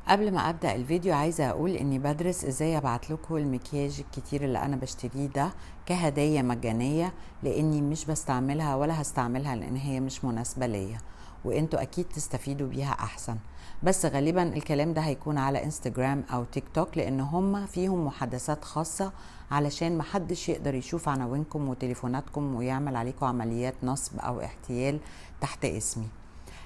قبل ما ابدا الفيديو عايزه اقول اني بدرس ازاي ابعت لكم المكياج الكتير اللي انا بشتريه ده كهديه مجانيه، لاني مش بستعملها ولا هستعملها لان هي مش مناسبه ليا، وانتوا اكيد تستفيدوا بيها احسن. بس غالبا الكلام ده هيكون على انستجرام او تيك توك، لان هما فيهم محادثات خاصه علشان محدش يقدر يشوف عناوينكم وتليفوناتكم ويعمل عليكم عمليات نصب او احتيال تحت اسمي.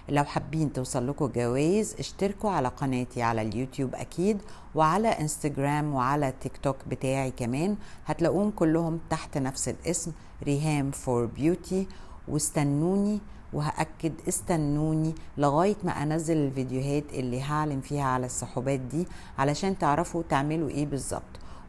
لو حابين توصل لكم جوائز اشتركوا على قناتي على اليوتيوب اكيد، وعلى انستجرام وعلى تيك توك بتاعي كمان هتلاقوهم كلهم تحت نفس الاسم ريهام فور بيوتي. واستنوني، وهأكد استنوني لغاية ما أنزل الفيديوهات اللي هعلن فيها على السحوبات دي علشان تعرفوا تعملوا ايه بالظبط.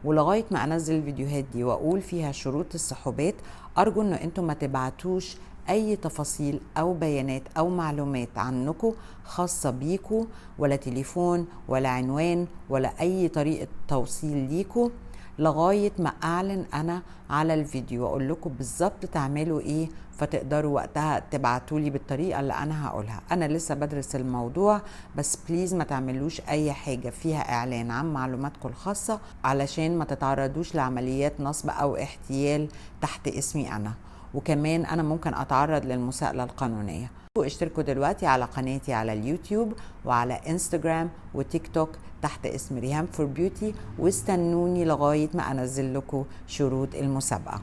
ولغاية ما أنزل الفيديوهات دي وأقول فيها شروط السحوبات، أرجو أن أنتم ما تبعتوش اي تفاصيل او بيانات او معلومات عنكم خاصة بيكم، ولا تليفون ولا عنوان ولا اي طريقة توصيل ليكم لغاية ما اعلن انا على الفيديو واقول لكم بالظبط تعملوا ايه، فتقدروا وقتها تبعتولي بالطريقة اللي انا هقولها. انا لسه بدرس الموضوع، بس بليز ما تعملوش اي حاجة فيها اعلان عن معلوماتكم الخاصة علشان ما تتعرضوش لعمليات نصب او احتيال تحت اسمي انا، وكمان انا ممكن اتعرض للمساءلة القانونية. اشتركوا دلوقتي على قناتي على اليوتيوب وعلى انستجرام وتيك توك تحت اسم ريهام فور بيوتي، واستنوني لغاية ما انزل لكم شروط المسابقة.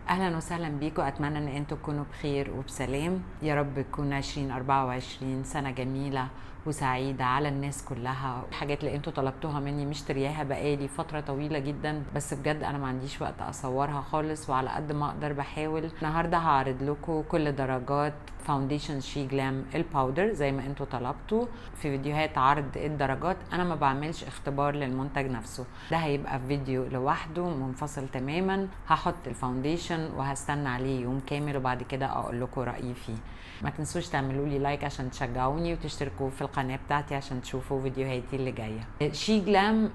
اهلا وسهلا بيكم، اتمنى ان انتم تكونوا بخير وبسلام. يا رب تكون 2024 سنة جميلة وسعيدة على الناس كلها. الحاجات اللي انتوا طلبتوها مني مشترياها بقالي فترة طويلة جدا، بس بجد انا ما عنديش وقت اصورها خالص، وعلى قد ما اقدر بحاول. النهاردة هعرض لكم كل درجات فاونديشن شي جلام الباودر زي ما انتوا طلبتوا في فيديوهات عرض الدرجات. انا ما بعملش اختبار للمنتج نفسه، ده هيبقى فيديو لوحده منفصل تماما. هحط الفاونديشن وهستنى عليه يوم كامل وبعد كده اقول لكم رأيي فيه. ما تنسوش تعملوا لي لايك عشان تشجعوني، وتشتركوا في القناة بتاعتي عشان تشوفوا فيديوهاتي اللي جاية. شي جلام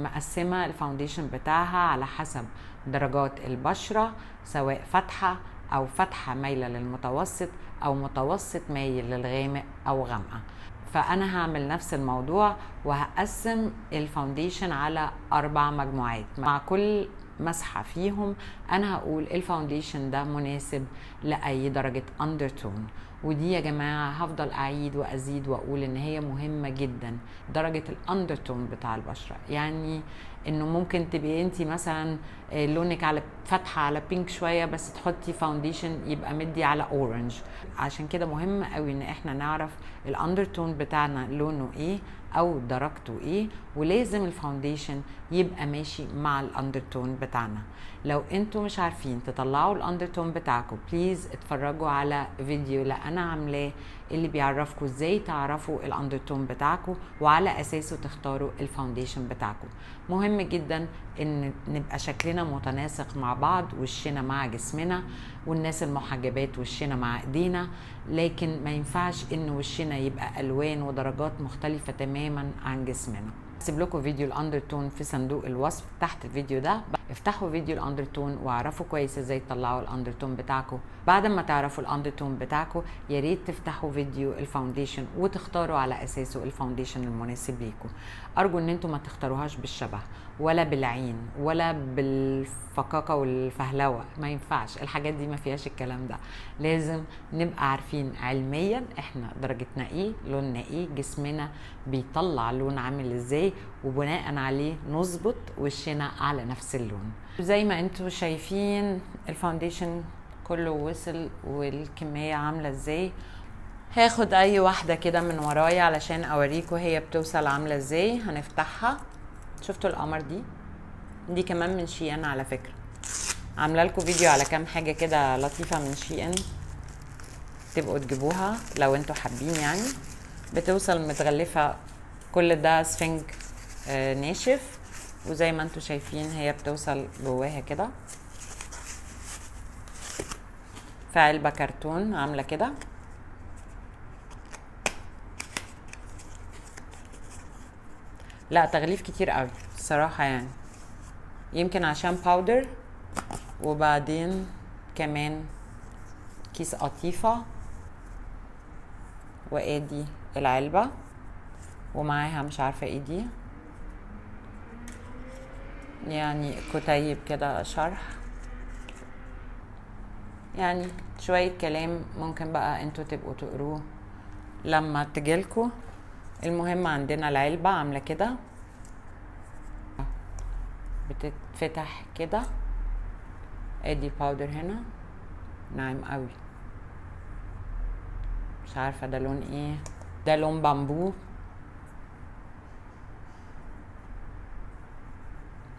مقسمة الفاونديشن بتاعها على حسب درجات البشرة، سواء فاتحة او فاتحة مايلة للمتوسط او متوسط مايل للغامق او غامقة. فانا هعمل نفس الموضوع وهقسم الفاونديشن على 4 مجموعات. مع كل مسحة فيهم انا هقول الفاونديشن ده مناسب لاي درجة اندرتون. ودي يا جماعة هفضل اعيد وازيد واقول ان هي مهمة جدا، درجة الاندرتون بتاع البشرة. يعني انه ممكن تبقي انتي مثلا لونك على فاتحة على بينك شوية، بس تحطي فاونديشن يبقى مدي على اورنج. عشان كده مهم قوي ان احنا نعرف الاندرتون بتاعنا لونه ايه او درجته ايه، ولازم الفاونديشن يبقى ماشي مع الاندرتون بتاعنا. لو انتوا مش عارفين تطلعوا الاندرتون بتاعكم، بليز اتفرجوا على فيديو اللي انا عاملاه اللي بيعرفكم ازاي تعرفوا الاندرتون بتاعكم وعلى اساسه تختاروا الفاونديشن بتاعكم. مهم جدا ان نبقى شكلنا متناسق مع بعض، وشنا مع جسمنا، والناس المحجبات وشنا مع ايدينا، لكن ما ينفعش ان وشنا يبقى الوان ودرجات مختلفة تماما عن جسمنا. هسيب لكم فيديو الاندرتون في صندوق الوصف تحت الفيديو ده. افتحوا فيديو الاندرتون واعرفوا كويس ازاي تطلعوا الاندرتون بتاعكم. بعد ما تعرفوا الاندرتون بتاعكم يا ريت تفتحوا فيديو الفاونديشن وتختاروا على اساسه الفاونديشن المناسب ليكم. ارجو ان انتم ما تختاروهاش بالشبه ولا بالعين ولا بالفقاقه والفهلوه، ما ينفعش. الحاجات دي ما فيهاش الكلام ده. لازم نبقى عارفين علميا احنا درجتنا ايه، لوننا ايه، جسمنا بيطلع لون عامل ازاي، وبناء عليه نظبط وشنا على نفس اللون. زي ما انتوا شايفين الفاونديشن كله وصل والكمية عاملة ازاي. هاخد اي واحدة كده من ورايا علشان اوريكم هي بتوصل عاملة ازاي. هنفتحها. شفتوا القمر دي كمان من شي ان على فكرة. عاملة لكم فيديو على كام حاجة كده لطيفة من شي ان، تبقوا تجيبوها لو انتوا حابين. يعني بتوصل متغلفة، كل ده سفنج ناشف، وزي ما انتوا شايفين هي بتوصل جواها كده في علبة كرتون عاملة كده. لا تغليف كتير قوي الصراحة، يعني يمكن عشان باودر، وبعدين كمان كيس قطيفة، وادي العلبة ومعاها مش عارفة ايه دي، يعني كتيب كده شرح، يعني شوية كلام ممكن بقى انتوا تبقوا تقروه لما تجيلكوا. المهم عندنا العلبة عاملة كده، بتتفتح كده، ادي باودر هنا ناعم قوي، مش عارفة ده لون ايه، ده لون بامبو،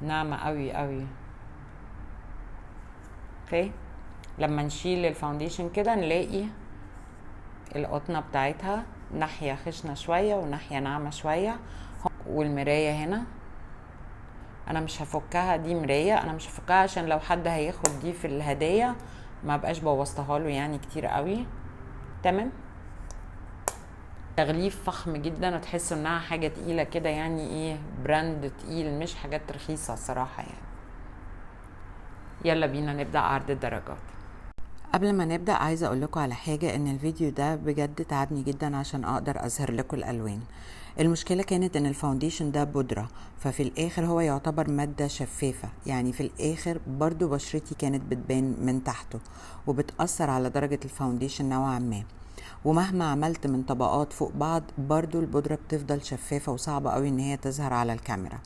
ناعمة قوي قوي. اوكي، لما نشيل الفاونديشن كده نلاقي القطنة بتاعتها ناحية خشنة شوية وناحية ناعمة شوية. والمراية هنا انا مش هفكها، دي مراية انا مش هفكها عشان لو حد هياخد دي في الهدايا ما بقاش بوظتها له يعني كتير قوي. تمام، تغليف فخم جدا وتحسوا انها حاجة تقيلة كده، يعني ايه، براند تقيل مش حاجات رخيصة صراحة يعني. يلا بينا نبدأ عرض الدرجات. قبل ما نبدأ عايزة اقول لكم على حاجة، ان الفيديو ده بجد تعبني جدا عشان اقدر اظهر لكم الالوان. المشكلة كانت ان الفاونديشن ده بودرة، ففي الاخر هو يعتبر مادة شفافة، يعني في الاخر برضو بشرتي كانت بتبان من تحته وبتأثر على درجة الفاونديشن نوعا ما. ومهما عملت من طبقات فوق بعض برضو البودرة بتفضل شفافة وصعبة قوي ان هي تظهر على الكاميرا.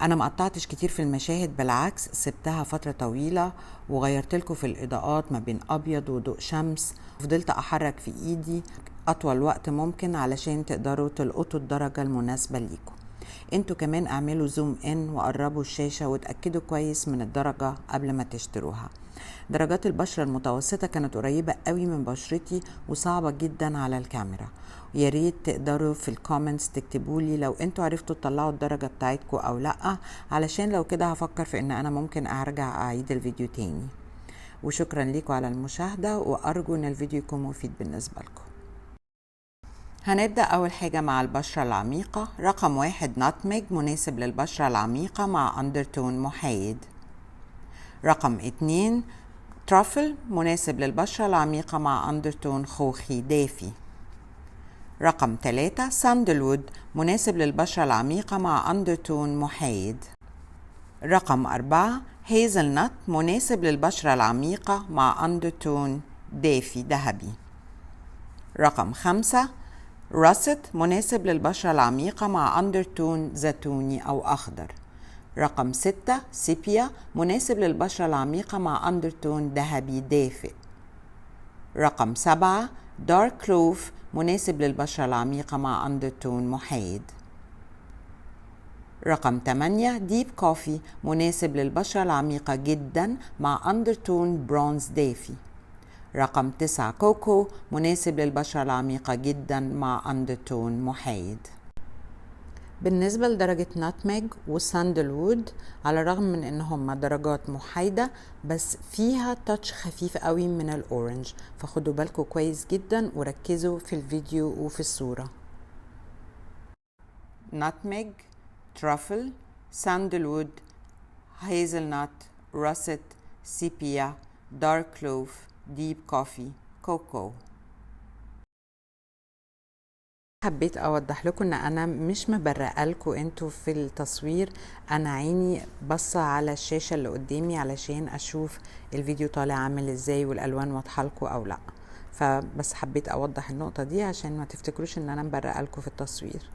انا ما قطعتش كتير في المشاهد، بالعكس سبتها فترة طويلة وغيرت لكم في الاضاءات ما بين ابيض وضوء شمس، فضلت احرك في ايدي اطول وقت ممكن علشان تقدروا تلقطوا الدرجة المناسبة ليكم. انتوا كمان اعملوا زوم ان وقربوا الشاشة وتأكدوا كويس من الدرجة قبل ما تشتروها. درجات البشرة المتوسطة كانت قريبة قوي من بشرتي وصعبة جدا على الكاميرا. يا ريت تقدروا في الكومنتس تكتبوا لي لو انتوا عرفتوا تطلعوا الدرجة بتاعتكم او لا، علشان لو كده هفكر في ان انا ممكن ارجع اعيد الفيديو تاني. وشكرا لكم على المشاهدة، وارجو ان الفيديو يكون مفيد بالنسبة لكم. هنبدأ أول حاجة مع البشرة العميقة. رقم 1 ناتميج، مناسب للبشرة العميقة مع أندرتون محايد. رقم 2 ترافل، مناسب للبشرة العميقة مع أندرتون خوخي دافي. رقم 3 ساندلوود، مناسب للبشرة العميقة مع أندرتون محايد. رقم 4 هيزل نت، مناسب للبشرة العميقة مع أندرتون دافي ذهبي. رقم 5 راست، مناسب للبشرة العميقة مع أندرتون زيتوني أو أخضر. رقم 6 سيبيا، مناسب للبشرة العميقة مع أندرتون ذهبي دافئ. رقم 7 دارك كلوف، مناسب للبشرة العميقة مع أندرتون محايد. رقم 8 ديب كوفي، مناسب للبشرة العميقة جدا مع أندرتون برونز دافي. رقم 9 كوكو، مناسب للبشرة العميقة جدا مع أندرتون محايد. بالنسبة لدرجة ناتميج وساندلوود، على الرغم من ان هما درجات محايدة بس فيها تاتش خفيف قوي من الاورنج، فخدوا بالكم كويس جدا وركزوا في الفيديو وفي الصورة. ناتميج، ترافل، ساندلوود، هيزل نات، راست، سيبيا، دارك كلوف، ديب كوفي، كوكو. حبيت اوضح لكم ان انا مش مبرقه لكم انتوا في التصوير، انا عيني بصه على الشاشه اللي قدامي علشان اشوف الفيديو طالع عامل ازاي والالوان واضحه لكم او لا، فبس حبيت اوضح النقطه دي عشان ما تفتكروش ان انا مبرقه لكم في التصوير.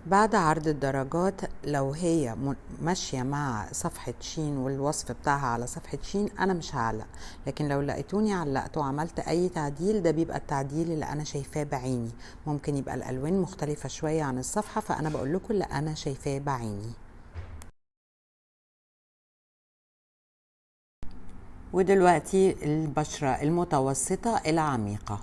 بعد عرض الدرجات لو هي ماشية مع صفحة شين والوصف بتاعها على صفحة شين أنا مش هعلق، لكن لو لقيتوني علقت وعملت أي تعديل ده بيبقى التعديل اللي أنا شايفاه بعيني، ممكن يبقى الألوان مختلفة شوية عن الصفحة، فأنا بقول لكم اللي أنا شايفاه بعيني. ودلوقتي البشرة المتوسطة العميقة.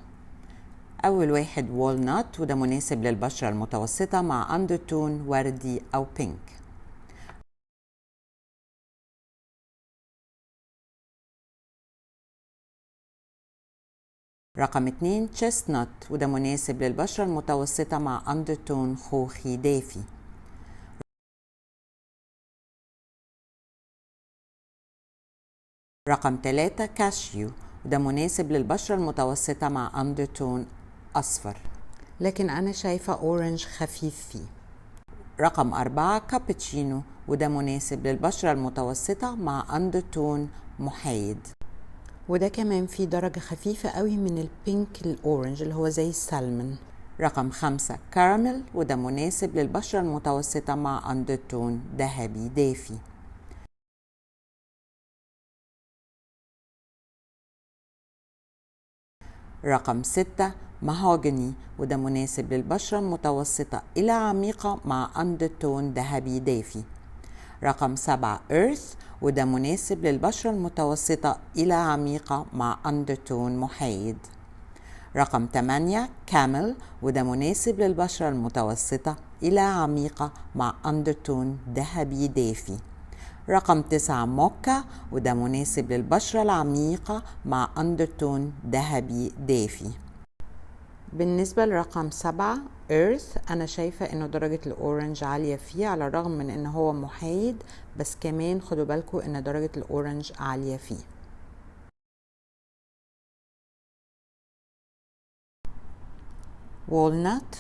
أول واحد والنات، وده مناسب للبشرة المتوسطة مع أندرتون وردي أو بينك. رقم 2 تشيستنت، وده مناسب للبشرة المتوسطة مع أندرتون خوخي دافي. رقم 3 كاشيو، وده مناسب للبشرة المتوسطة مع أندرتون أصفر. لكن أنا شايفة أورنج خفيف فيه. رقم 4 كابتشينو، وده مناسب للبشرة المتوسطة مع أندرتون محايد، وده كمان فيه درجة خفيفة قوي من البينك الأورنج اللي هو زي السلمون. رقم 5 كراميل، وده مناسب للبشرة المتوسطة مع أندرتون ذهبي دافي. رقم 6 مهوجني، وده مناسب للبشرة المتوسطة إلى عميقة مع أندرتون ذهبي دافي. رقم 7 إيرث، وده مناسب للبشرة المتوسطة إلى عميقة مع أندرتون محايد. رقم 8 كامل، وده مناسب للبشرة المتوسطة إلى عميقة مع أندرتون ذهبي دافي. رقم 9 موكا، وده مناسب للبشرة العميقة مع أندرتون ذهبي دافي. بالنسبة لرقم 7 Earth، أنا شايفة إنه درجة الأورنج عالية فيه على الرغم من إنه هو محايد، بس كمان خدوا بالكم إن درجة الأورنج عالية فيه. Walnut،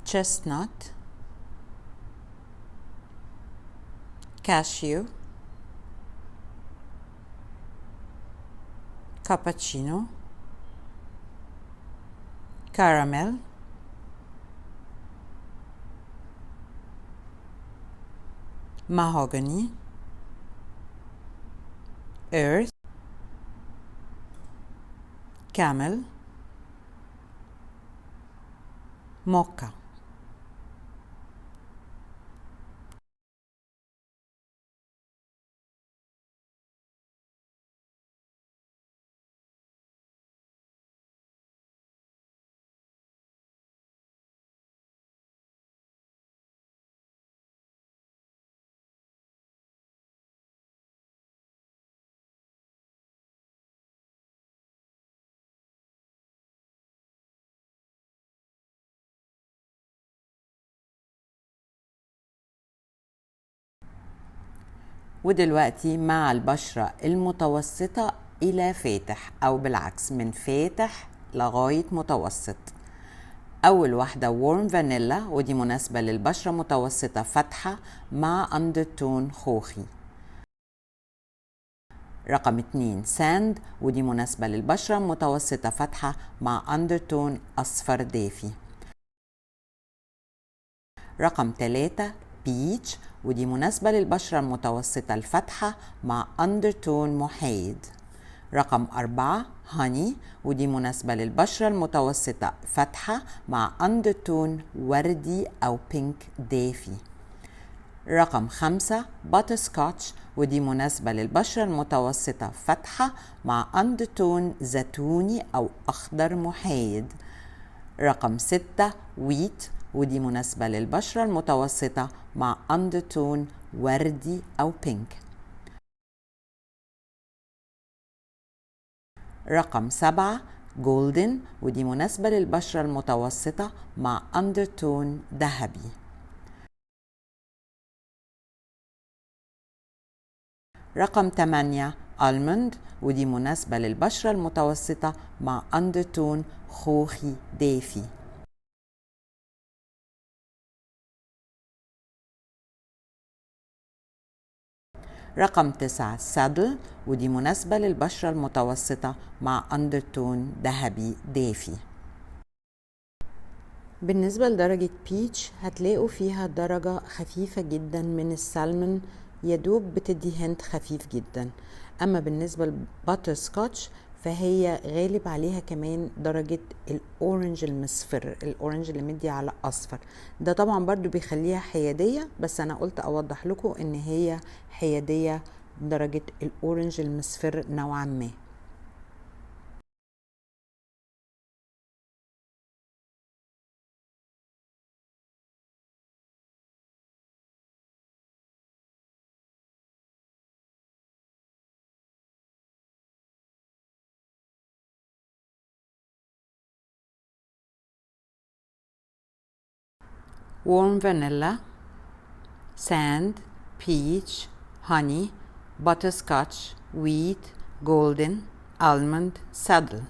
Chestnut، Cashew، Cappuccino، Caramel، Mahogany، Earth، Camel، Mocha. ودلوقتي مع البشرة المتوسطة إلى فاتح، أو بالعكس من فاتح لغاية متوسط. أول واحدة وورم فانيلا، ودي مناسبة للبشرة متوسطة فاتحة مع أندرتون خوخي. رقم 2 ساند، ودي مناسبة للبشرة متوسطة فاتحة مع أندرتون أصفر دافي. رقم 3 بيتش، ودي مناسبة للبشرة المتوسطة الفاتحة مع أندرتون محايد. رقم 4 هاني، ودي مناسبة للبشرة المتوسطة فاتحة مع أندرتون وردي أو بينك دافي. رقم 5 باتر سكوتش، ودي مناسبة للبشرة المتوسطة فاتحة مع أندرتون زيتوني أو أخضر محايد. رقم 6 ويت، ودي مناسبة للبشرة المتوسطة مع أندرتون وردي أو بينك. رقم 7 جولدن، ودي مناسبة للبشرة المتوسطة مع أندرتون ذهبي. رقم 8 ألموند، ودي مناسبة للبشرة المتوسطة مع أندرتون خوخي دافي. رقم 9 سادل، ودي مناسبة للبشرة المتوسطة مع أندرتون ذهبي دافي. بالنسبة لدرجة بيتش هتلاقوا فيها درجة خفيفة جدا من السلمون، يدوب بتدي هنت خفيف جدا. أما بالنسبة للباتر سكوتش فهي غالب عليها كمان درجة الأورنج المصفر، الأورنج اللي مدي على أصفر. ده طبعا برضو بيخليها حيادية، بس أنا قلت أوضح لكم إن هي حيادية درجة الأورنج المصفر نوعا ما. warm vanilla, sand, peach, honey, butterscotch, wheat, golden, almond saddle.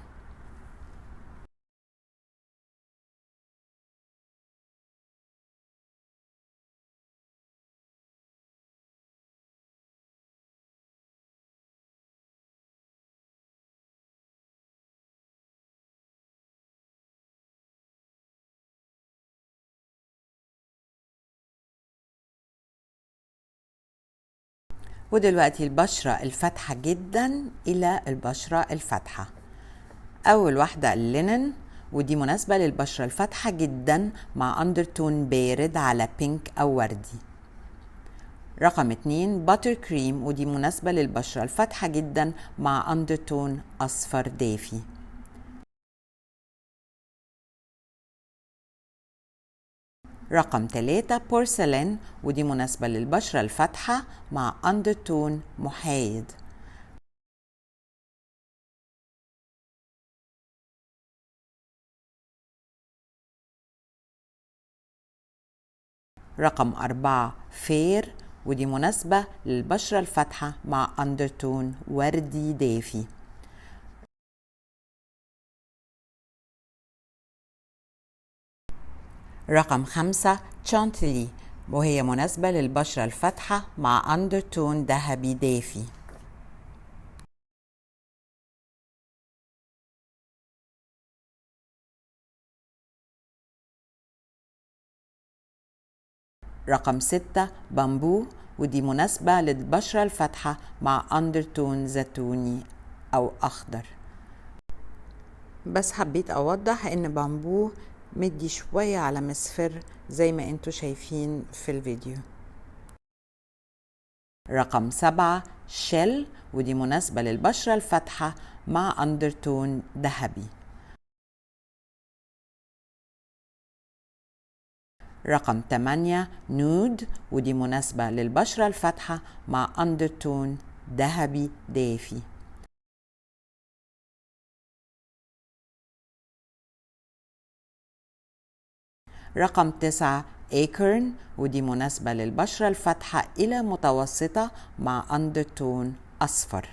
ودلوقتي البشرة الفاتحة جدا إلى البشرة الفاتحة. أول واحدة اللينن، ودي مناسبة للبشرة الفاتحة جدا مع أندرتون بارد على بينك أو وردي. رقم 2 باتر كريم، ودي مناسبة للبشرة الفاتحة جدا مع أندرتون أصفر دافي. رقم 3 بورسلين، ودي مناسبة للبشرة الفاتحة مع أندرتون محايد. رقم 4 فير، ودي مناسبة للبشرة الفاتحة مع أندرتون وردي دافي. رقم 5 تشانتلي، وهي مناسبة للبشرة الفاتحة مع أندرتون ذهبي دافي. رقم 6 بامبو، ودي مناسبة للبشرة الفاتحة مع أندرتون زيتوني أو أخضر. بس حبيت أوضح إن بامبو مدي شوية على مصفر زي ما انتوا شايفين في الفيديو. رقم 7 شيل، ودي مناسبة للبشرة الفاتحة مع أندرتون ذهبي. رقم 8 نود، ودي مناسبة للبشرة الفاتحة مع أندرتون ذهبي دافي. رقم 9 ايكرن، ودي مناسبة للبشرة الفاتحة إلى متوسطة مع أندرتون أصفر.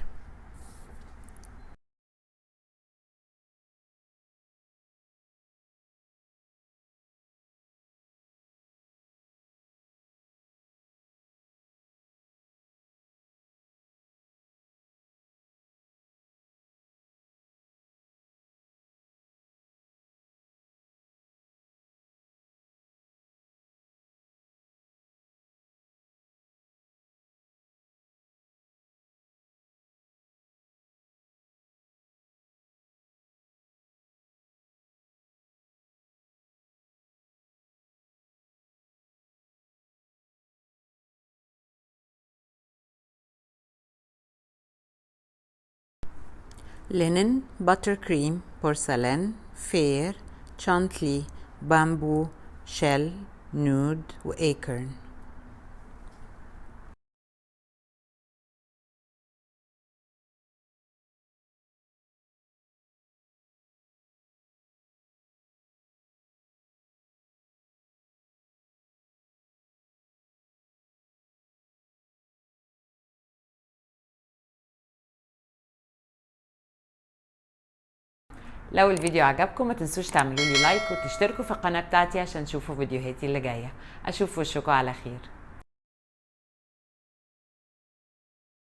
لينن، باتر كريم، بورسلين، فير، تشانتلي، بامبو، شيل، نود، وإيكرن. لو الفيديو عجبكم ما تنسوش تعملوا لي لايك وتشتركوا في القناة بتاعتي عشان تشوفوا فيديوهاتي اللي جاية. اشوف وشكم على خير.